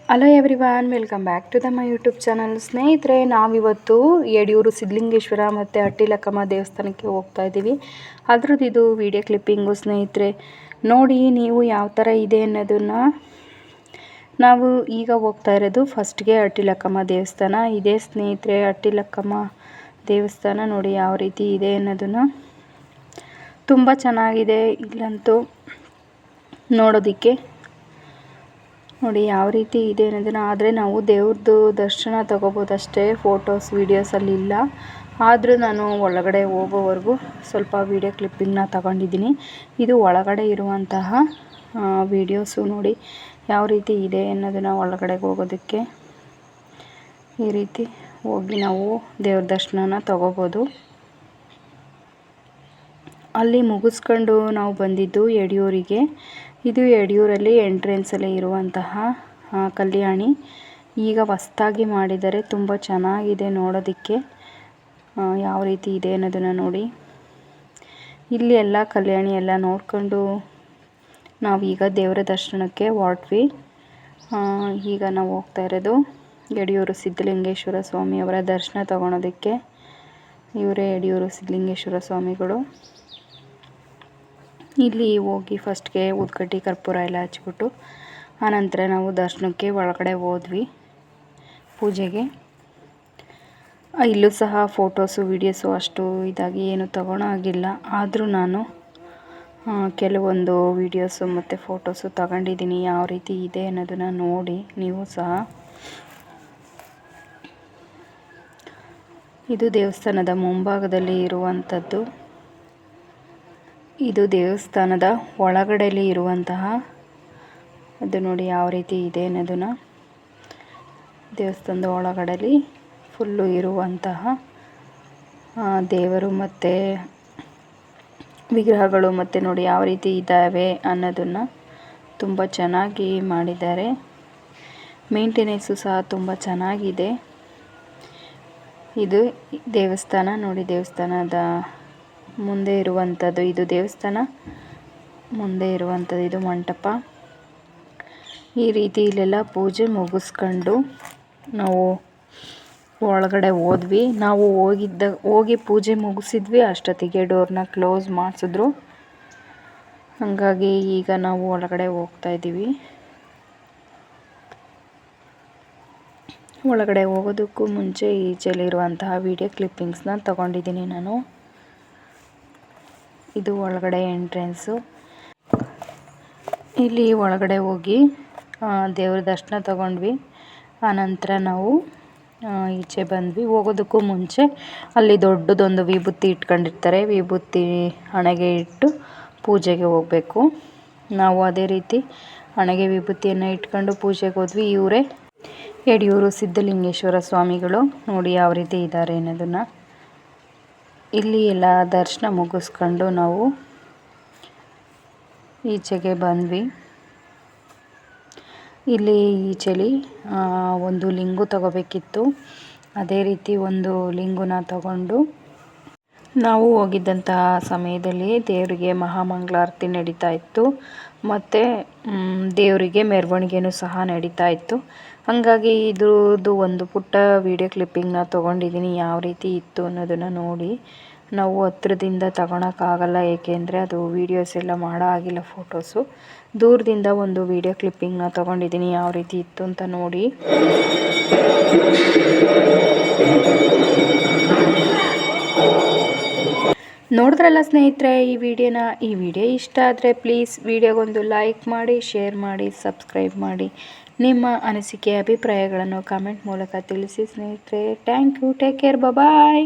Hello everyone, welcome back to my YouTube channel. ಸ್ನೇಹಿತರೆ, ನಾವಿವತ್ತು ಯಡಿಯೂರು ಸಿದ್ಧಲಿಂಗೇಶ್ವರ ಮತ್ತು ಅಟ್ಟಿಲಕ್ಕಮ್ಮ ದೇವಸ್ಥಾನಕ್ಕೆ ಹೋಗ್ತಾ ಇದ್ದೀವಿ. ಅದ್ರದ್ದು ಇದು ವಿಡಿಯೋ ಕ್ಲಿಪ್ಪಿಂಗು ಸ್ನೇಹಿತರೆ. ನೋಡಿ ನೀವು ಯಾವ ಥರ ಇದೆ ಅನ್ನೋದನ್ನು. ನಾವು ಈಗ ಹೋಗ್ತಾ ಇರೋದು ಫಸ್ಟ್ಗೆ ಅಟ್ಟಿಲಕ್ಕಮ್ಮ ದೇವಸ್ಥಾನ ಇದೆ ಸ್ನೇಹಿತರೆ. ಅಟ್ಟಿಲಕ್ಕಮ್ಮ ದೇವಸ್ಥಾನ ನೋಡಿ ಯಾವ ರೀತಿ ಇದೆ ಅನ್ನೋದನ್ನು. ತುಂಬ ಚೆನ್ನಾಗಿದೆ ಇಲ್ಲಂತೂ ನೋಡೋದಕ್ಕೆ. ನೋಡಿ ಯಾವ ರೀತಿ ಇದೆ ಅನ್ನೋದನ್ನು. ಆದರೆ ನಾವು ದೇವ್ರದ್ದು ದರ್ಶನ ತಗೋಬೋದಷ್ಟೇ, ಫೋಟೋಸ್ ವೀಡಿಯೋಸಲ್ಲಿ ಇಲ್ಲ. ಆದರೂ ನಾನು ಒಳಗಡೆ ಹೋಗೋವರೆಗೂ ಸ್ವಲ್ಪ ವೀಡಿಯೋ ಕ್ಲಿಪ್ಪಿಂಗ್ನ ತಗೊಂಡಿದ್ದೀನಿ. ಇದು ಒಳಗಡೆ ಇರುವಂತಹ ವೀಡಿಯೋಸು. ನೋಡಿ ಯಾವ ರೀತಿ ಇದೆ ಅನ್ನೋದನ್ನು. ಒಳಗಡೆ ಹೋಗೋದಕ್ಕೆ ಈ ರೀತಿ ಹೋಗಿ ನಾವು ದೇವ್ರ ದರ್ಶನನ ತಗೋಬೋದು. ಅಲ್ಲಿ ಮುಗಿಸ್ಕೊಂಡು ನಾವು ಬಂದಿದ್ದು ಯಡಿಯೂರಿಗೆ. ಇದು ಯಡಿಯೂರಲ್ಲಿ ಎಂಟ್ರೆನ್ಸಲ್ಲಿ ಇರುವಂತಹ ಕಲ್ಯಾಣಿ. ಈಗ ಹೊಸ್ದಾಗಿ ಮಾಡಿದ್ದಾರೆ, ತುಂಬ ಚೆನ್ನಾಗಿದೆ ನೋಡೋದಕ್ಕೆ. ಯಾವ ರೀತಿ ಇದೆ ಅನ್ನೋದನ್ನು ನೋಡಿ. ಇಲ್ಲಿ ಎಲ್ಲ ಕಲ್ಯಾಣಿ ಎಲ್ಲ ನೋಡ್ಕೊಂಡು ನಾವೀಗ ದೇವರ ದರ್ಶನಕ್ಕೆ ಹೊರಟ್ವಿ. ಈಗ ನಾವು ಹೋಗ್ತಾ ಇರೋದು ಯಡಿಯೂರು ಸಿದ್ಧಲಿಂಗೇಶ್ವರ ಸ್ವಾಮಿಯವರ ದರ್ಶನ ತಗೊಳೋದಕ್ಕೆ. ಇವರೇ ಯಡಿಯೂರು ಸಿದ್ಧಲಿಂಗೇಶ್ವರ ಸ್ವಾಮಿಗಳು. ಇಲ್ಲಿ ಹೋಗಿ ಫಸ್ಟ್ಗೆ ಉದ್ಕಡ್ಡಿ ಕರ್ಪೂರ ಎಲ್ಲ ಹಚ್ಬಿಟ್ಟು ಆನಂತರ ನಾವು ದರ್ಶನಕ್ಕೆ ಒಳಗಡೆ ಹೋದ್ವಿ ಪೂಜೆಗೆ. ಇಲ್ಲೂ ಸಹ ಫೋಟೋಸು ವೀಡಿಯೋಸು ಅಷ್ಟು ಇದಾಗಿ ಏನು ತಗೊಳ್ಳೋ ಆಗಿಲ್ಲ. ಆದರೂ ನಾನು ಕೆಲವೊಂದು ವೀಡಿಯೋಸು ಮತ್ತು ಫೋಟೋಸು ತಗೊಂಡಿದ್ದೀನಿ. ಯಾವ ರೀತಿ ಇದೆ ಅನ್ನೋದನ್ನು ನೋಡಿ ನೀವು ಸಹ. ಇದು ದೇವಸ್ಥಾನದ ಮುಂಭಾಗದಲ್ಲಿ ಇರುವಂಥದ್ದು. ಇದು ದೇವಸ್ಥಾನದ ಒಳಗಡೆಯಲ್ಲಿ ಇರುವಂತಹ ಅದು ನೋಡಿ ಯಾವ ರೀತಿ ಇದೆ ಅನ್ನೋದನ್ನು. ದೇವಸ್ಥಾನದ ಒಳಗಡೆಯಲ್ಲಿ ಫುಲ್ಲು ಇರುವಂತಹ ದೇವರು ಮತ್ತು ವಿಗ್ರಹಗಳು ಮತ್ತು ನೋಡಿ ಯಾವ ರೀತಿ ಇದ್ದಾವೆ ಅನ್ನೋದನ್ನು ತುಂಬ ಚೆನ್ನಾಗಿ ಮಾಡಿದ್ದಾರೆ. ಮೇಂಟೆನೆನ್ಸು ಸಹ ತುಂಬ ಚೆನ್ನಾಗಿದೆ. ಇದು ದೇವಸ್ಥಾನ ನೋಡಿ, ದೇವಸ್ಥಾನದ ಮುಂದೆ ಇರುವಂಥದ್ದು. ಇದು ದೇವಸ್ಥಾನ ಮುಂದೆ ಇರುವಂಥದ್ದು ಇದು ಮಂಟಪ. ಈ ರೀತಿ ಇಲ್ಲೆಲ್ಲ ಪೂಜೆ ಮುಗಿಸ್ಕೊಂಡು ನಾವು ಒಳಗಡೆ ಹೋದ್ವಿ. ನಾವು ಹೋಗಿ ಪೂಜೆ ಮುಗಿಸಿದ್ವಿ, ಅಷ್ಟೊತ್ತಿಗೆ ಡೋರ್ನ ಕ್ಲೋಸ್ ಮಾಡಿಸಿದ್ರು. ಹಾಗಾಗಿ ಈಗ ನಾವು ಒಳಗಡೆ ಹೋಗ್ತಾ ಇದ್ದೀವಿ. ಒಳಗಡೆ ಹೋಗೋದಕ್ಕೂ ಮುಂಚೆ ಈಚೆಲಿರುವಂತಹ ವಿಡಿಯೋ ಕ್ಲಿಪ್ಪಿಂಗ್ಸ್ನ ತಗೊಂಡಿದ್ದೀನಿ ನಾನು. ಇದು ಒಳಗಡೆ ಎಂಟ್ರೆನ್ಸು. ಇಲ್ಲಿ ಒಳಗಡೆ ಹೋಗಿ ದೇವ್ರ ದರ್ಶನ ತಗೊಂಡ್ವಿ. ಆನಂತರ ನಾವು ಈಚೆ ಬಂದ್ವಿ. ಹೋಗೋದಕ್ಕೂ ಮುಂಚೆ ಅಲ್ಲಿ ದೊಡ್ಡದೊಂದು ವಿಭೂತಿ ಇಟ್ಕೊಂಡಿರ್ತಾರೆ. ವಿಭೂತಿ ಹಣೆಗೆ ಇಟ್ಟು ಪೂಜೆಗೆ ಹೋಗಬೇಕು. ನಾವು ಅದೇ ರೀತಿ ಹಣೆಗೆ ವಿಭೂತಿಯನ್ನು ಇಟ್ಕೊಂಡು ಪೂಜೆಗೆ ಹೋದ್ವಿ. ಇವರೇ ಯಡಿಯೂರು ಸಿದ್ಧಲಿಂಗೇಶ್ವರ ಸ್ವಾಮಿಗಳು. ನೋಡಿ ಯಾವ ರೀತಿ ಇದ್ದಾರೆ ಅನ್ನೋದನ್ನು. ಇಲ್ಲಿ ಎಲ್ಲ ದರ್ಶನ ಮುಗಿಸ್ಕೊಂಡು ನಾವು ಈಚೆಗೆ ಬಂದ್ವಿ. ಇಲ್ಲಿ ಈಚೆಲಿ ಒಂದು ಲಿಂಗು ತಗೋಬೇಕಿತ್ತು. ಅದೇ ರೀತಿ ಒಂದು ಲಿಂಗುನ ತಗೊಂಡು ನಾವು ಹೋಗಿದ್ದಂತಹ ಸಮಯದಲ್ಲಿ ದೇವರಿಗೆ ಮಹಾಮಂಗಳಾರತಿ ನಡೀತಾ ಇತ್ತು ಮತ್ತು ದೇವರಿಗೆ ಮೆರವಣಿಗೆನೂ ಸಹ ನಡೀತಾ ಇತ್ತು. ಹಾಗಾಗಿ ಇದ್ರದ್ದು ಒಂದು ಪುಟ್ಟ ವಿಡಿಯೋ ಕ್ಲಿಪ್ಪಿಂಗ್ನ ತೊಗೊಂಡಿದ್ದೀನಿ. ಯಾವ ರೀತಿ ಇತ್ತು ಅನ್ನೋದನ್ನು ನೋಡಿ. ನಾವು ಹತ್ರದಿಂದ ತಗೊಳಕ್ಕಾಗಲ್ಲ, ಏಕೆಂದರೆ ಅದು ವೀಡಿಯೋಸ್ ಎಲ್ಲ ಮಾಡೋ ಆಗಿಲ್ಲ ಫೋಟೋಸು. ದೂರದಿಂದ ಒಂದು ವಿಡಿಯೋ ಕ್ಲಿಪ್ಪಿಂಗ್ನ ತೊಗೊಂಡಿದ್ದೀನಿ. ಯಾವ ರೀತಿ ಇತ್ತು ಅಂತ ನೋಡಿ. ನೋಡಿದ್ರಲ್ಲ ಸ್ನೇಹಿತರೆ ಈ ವಿಡಿಯೋನ. ಈ ವಿಡಿಯೋ ಇಷ್ಟ ಆದರೆ ಪ್ಲೀಸ್ ವಿಡಿಯೋಗೊಂದು ಲೈಕ್ ಮಾಡಿ, ಶೇರ್ ಮಾಡಿ, ಸಬ್ಸ್ಕ್ರೈಬ್ ಮಾಡಿ. ನಿಮ್ಮ ಅನಿಸಿಕೆ ಅಭಿಪ್ರಾಯಗಳನ್ನು ಕಮೆಂಟ್ ಮೂಲಕ ತಿಳಿಸಿ ಸ್ನೇಹಿತರೆ. Thank you. Take care. Bye.